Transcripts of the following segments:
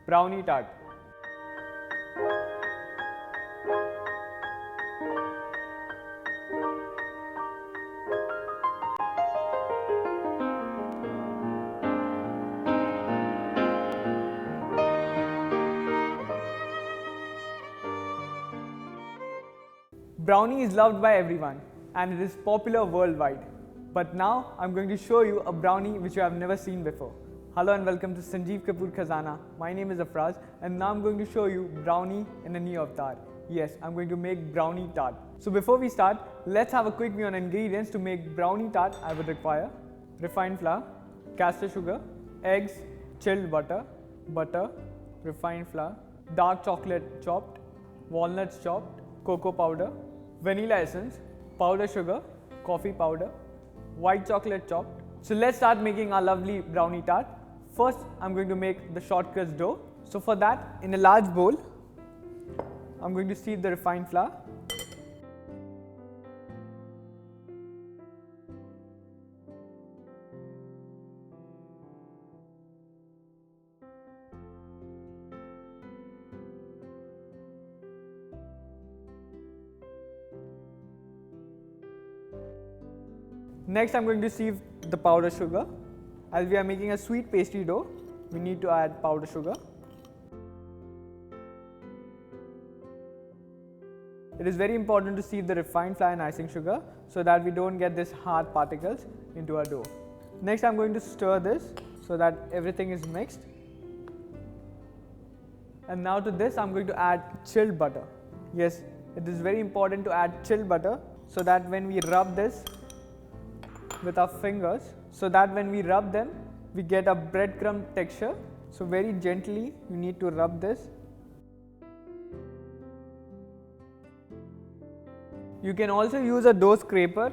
brownie tart. Brownie is loved by everyone and it is popular worldwide. But now I'm going to show you a brownie which you have never seen before. Hello and welcome to Sanjeev Kapoor Khazana. My name is Afraz and now I'm going to show you brownie in a new avatar. Yes, I'm going to make brownie tart. So before we start, let's have a quick view on ingredients. To make brownie tart, I would require refined flour, castor sugar, eggs, chilled butter, refined flour, dark chocolate chopped, walnuts chopped, cocoa powder, vanilla essence, powder sugar, coffee powder, white chocolate chopped. So let's start making our lovely brownie tart. First, I'm going to make the short crust dough. So for that, in a large bowl, I'm going to sieve the refined flour. Next, I'm going to sieve the powder sugar. As we are making a sweet pastry dough, we need to add powder sugar. It is very important to sieve the refined flour and icing sugar so that we don't get these hard particles into our dough. Next, I'm going to stir this so that everything is mixed. And now to this, I'm going to add chilled butter. Yes, it is very important to add chilled butter so that when we rub this with our fingers, so that when we rub them, we get a breadcrumb texture. So very gently, you need to rub this. You can also use a dough scraper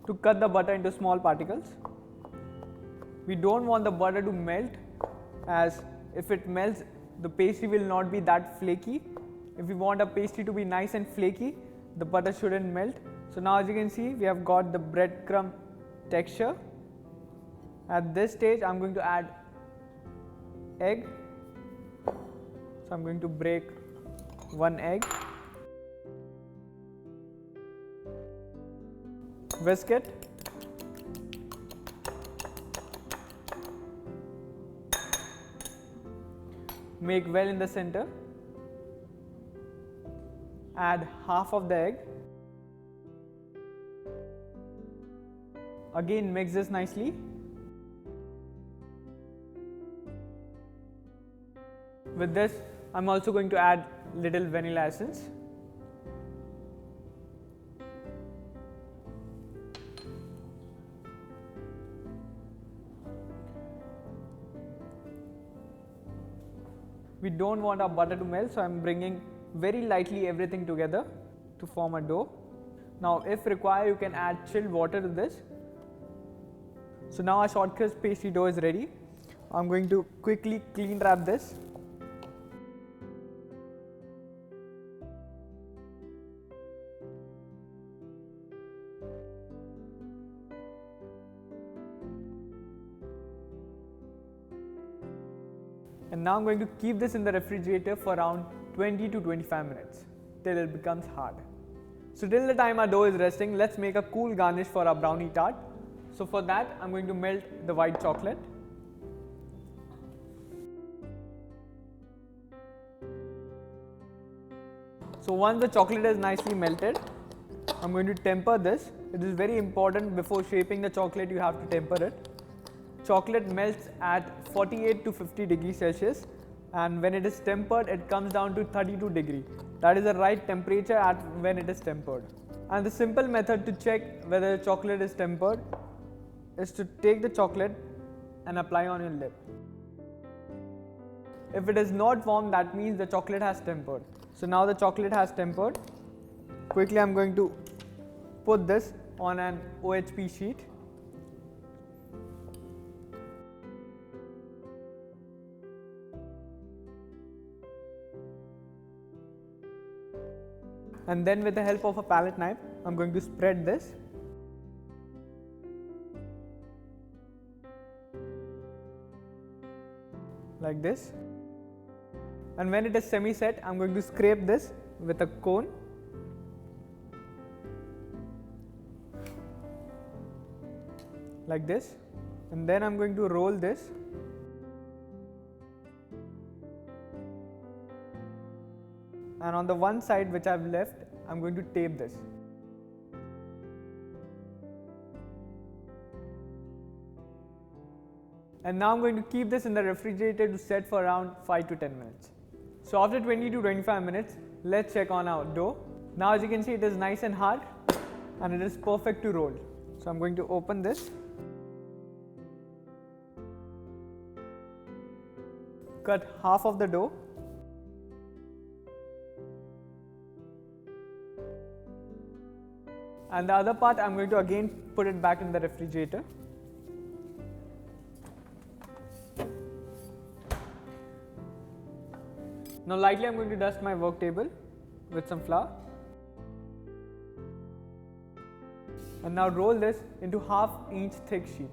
to cut the butter into small particles. We don't want the butter to melt, as if it melts, the pastry will not be that flaky. If we want a pastry to be nice and flaky, the butter shouldn't melt. So now as you can see, we have got the breadcrumb texture. At this stage, I'm going to add egg. So I'm going to break one egg. Whisk it. Make well in the center. Add half of the egg. Again, mix this nicely. With this, I'm also going to add little vanilla essence. We don't want our butter to melt, so I'm bringing very lightly everything together to form a dough. Now, if required, you can add chilled water to this. So now our short crust pastry dough is ready. I'm going to quickly clean wrap this. And now I'm going to keep this in the refrigerator for around 20 to 25 minutes till it becomes hard. So till the time our dough is resting, let's make a cool garnish for our brownie tart. So for that, I'm going to melt the white chocolate. So once the chocolate is nicely melted, I'm going to temper this. It is very important, before shaping the chocolate, you have to temper it. Chocolate melts at 48 to 50 degrees Celsius, and when it is tempered, it comes down to 32 degrees. That is the right temperature at when it is tempered. And the simple method to check whether the chocolate is tempered is to take the chocolate and apply on your lip. If it is not warm, that means the chocolate has tempered. So now the chocolate has tempered. Quickly, I'm going to put this on an OHP sheet. And then with the help of a palette knife, I'm going to spread this. Like this. And when it is semi-set, I'm going to scrape this with a cone. Like this. And then I'm going to roll this. And on the one side which I've left, I'm going to tape this. And now I'm going to keep this in the refrigerator to set for around 5 to 10 minutes. So after 20 to 25 minutes, let's check on our dough. Now as you can see, it is nice and hard and it is perfect to roll. So I'm going to open this. Cut half of the dough. And the other part, I'm going to again put it back in the refrigerator. Now lightly I'm going to dust my work table with some flour. And now roll this into half-inch thick sheet.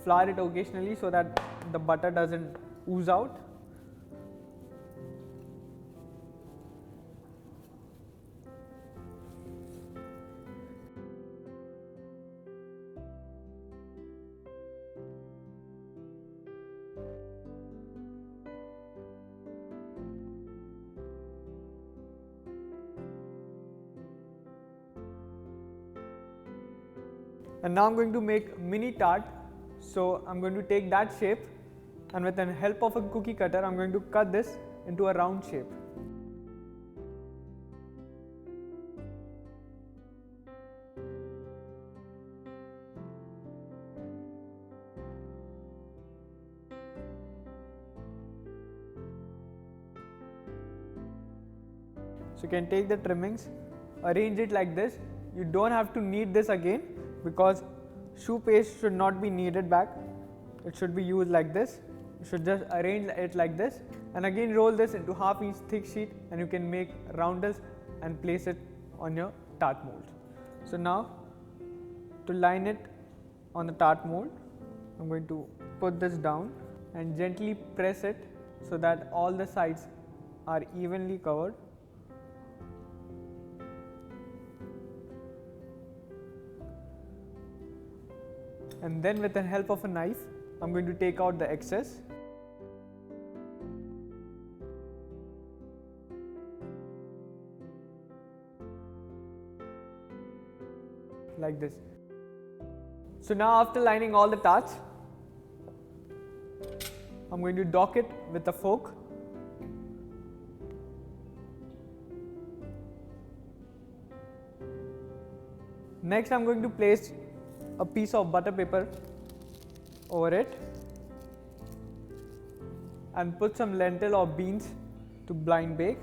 Flour it occasionally so that the butter doesn't ooze out. And now I'm going to make mini tart. So I'm going to take that shape, and with the help of a cookie cutter, I'm going to cut this into a round shape. So you can take the trimmings, arrange it like this. You don't have to knead this again because choux paste should not be kneaded back. It should be used like this. You should just arrange it like this and again roll this into half-inch thick sheet, and you can make roundels and place it on your tart mold. So now to line it on the tart mold, I'm going to put this down and gently press it so that all the sides are evenly covered. And then with the help of a knife, I'm going to take out the excess. Like this. So now after lining all the tarts, I'm going to dock it with a fork. Next I'm going to place a piece of butter paper over it and put some lentil or beans to blind bake.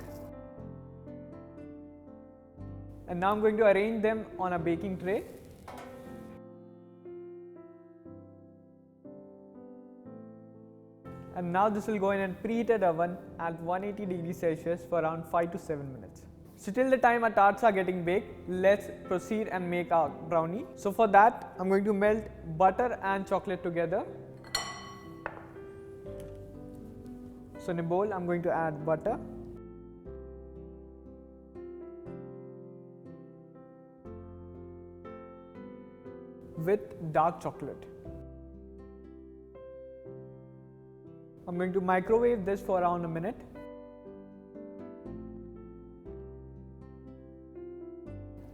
And now I'm going to arrange them on a baking tray. And now this will go in a preheated oven at 180 degrees Celsius for around 5 to 7 minutes. So till the time our tarts are getting baked, let's proceed and make our brownie. So for that, I'm going to melt butter and chocolate together. So in a bowl, I'm going to add butter, with dark chocolate. I'm going to microwave this for around a minute.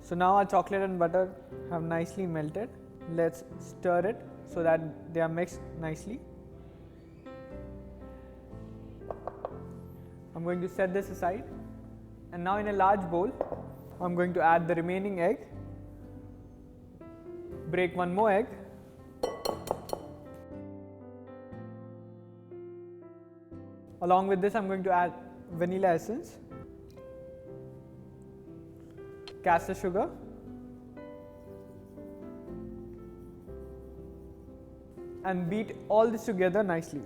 So now our chocolate and butter have nicely melted. Let's stir it so that they are mixed nicely. I'm going to set this aside. And now in a large bowl, I'm going to add the remaining egg. Break one more egg. Along with this, I'm going to add vanilla essence, castor sugar, and beat all this together nicely.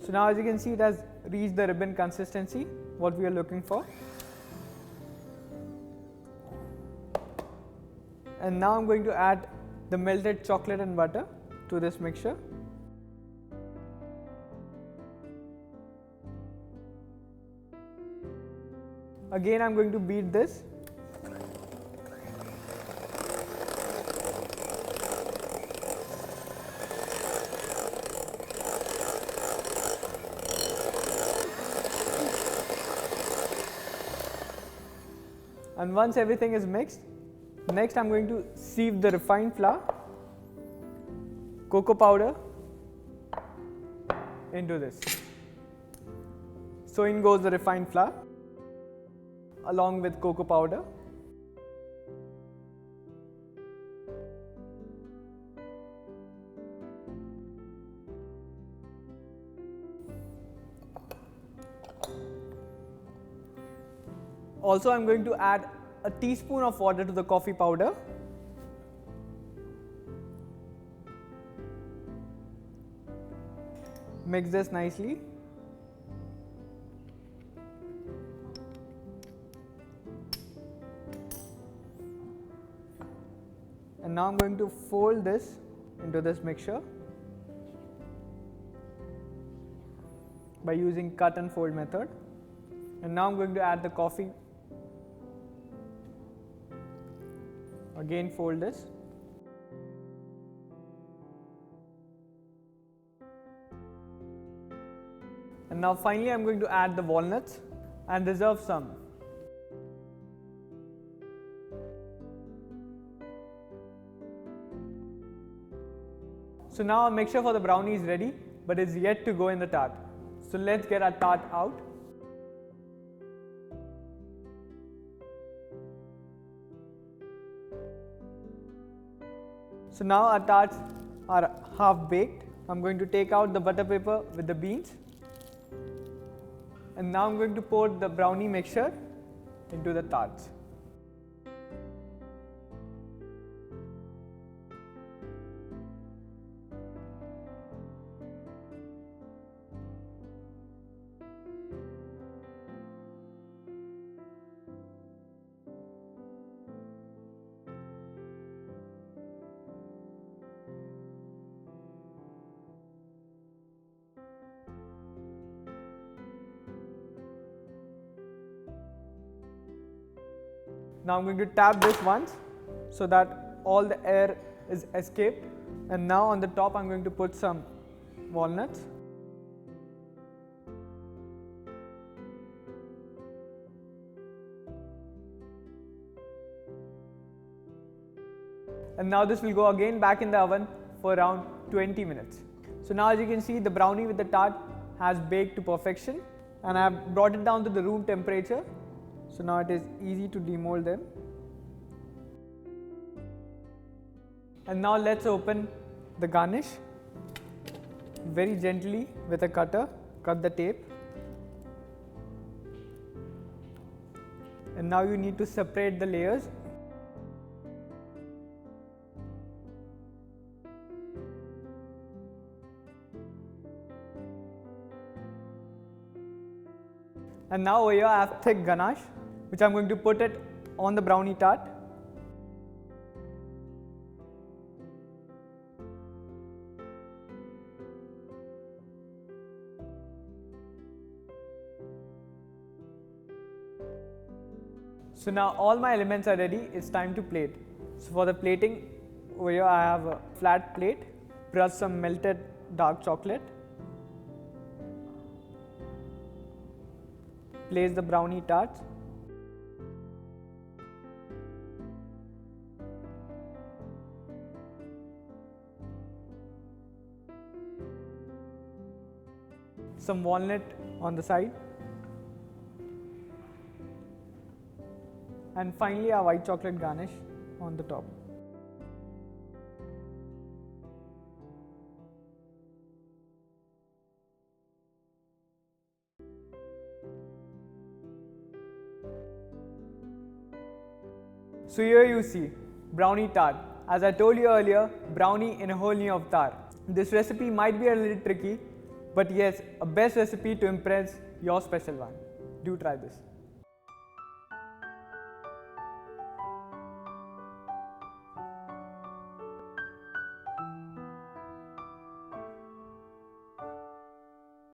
So now as you can see, it has reached the ribbon consistency, what we are looking for. And now I'm going to add the melted chocolate and butter to this mixture. Again, I'm going to beat this. And once everything is mixed, next I'm going to sieve the refined flour, cocoa powder into this. So in goes the refined flour along with cocoa powder. Also, I'm going to add a teaspoon of water to the coffee powder. Mix this nicely. And now I'm going to fold this into this mixture by using cut and fold method. And now I'm going to add the coffee. Again, fold this. And now finally I'm going to add the walnuts and reserve some. So now our mixture for the brownie is ready, but it's yet to go in the tart. So let's get our tart out. So now our tarts are half baked. I'm going to take out the butter paper with the beans. And now I'm going to pour the brownie mixture into the tarts. Now I'm going to tap this once so that all the air is escaped. And now on the top I'm going to put some walnuts. And now this will go again back in the oven for around 20 minutes. So now as you can see, the brownie with the tart has baked to perfection, and I have brought it down to the room temperature. So now it is easy to demold them. And now let's open the garnish. Very gently with a cutter, cut the tape. And now you need to separate the layers. And now over here I have thick ganache, which I'm going to put it on the brownie tart. So now all my elements are ready, it's time to plate. So for the plating, over here I have a flat plate, brush some melted dark chocolate. Place the brownie tarts. Some walnut on the side. And finally a white chocolate garnish on the top. So here you see brownie tart. As I told you earlier, brownie in a whole new avatar. This recipe might be a little tricky, But yes, a best recipe to impress your special one. Do try this.